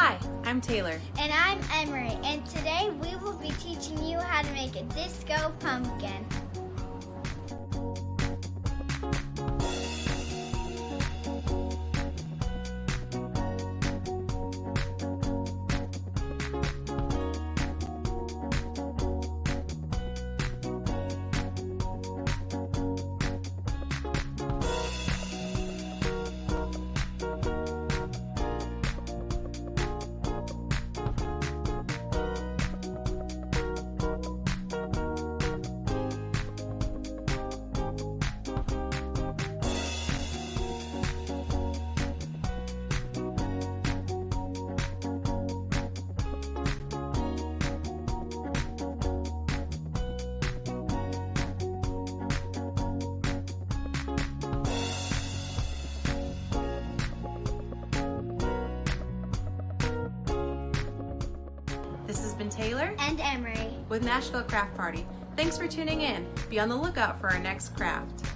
Hi, I'm Taylor. And I'm Emery, and today we will be teaching you how to make a disco pumpkin. This has been Taylor And Emery. with Nashville Craft Party. Thanks for tuning in. Be on the lookout for our next craft.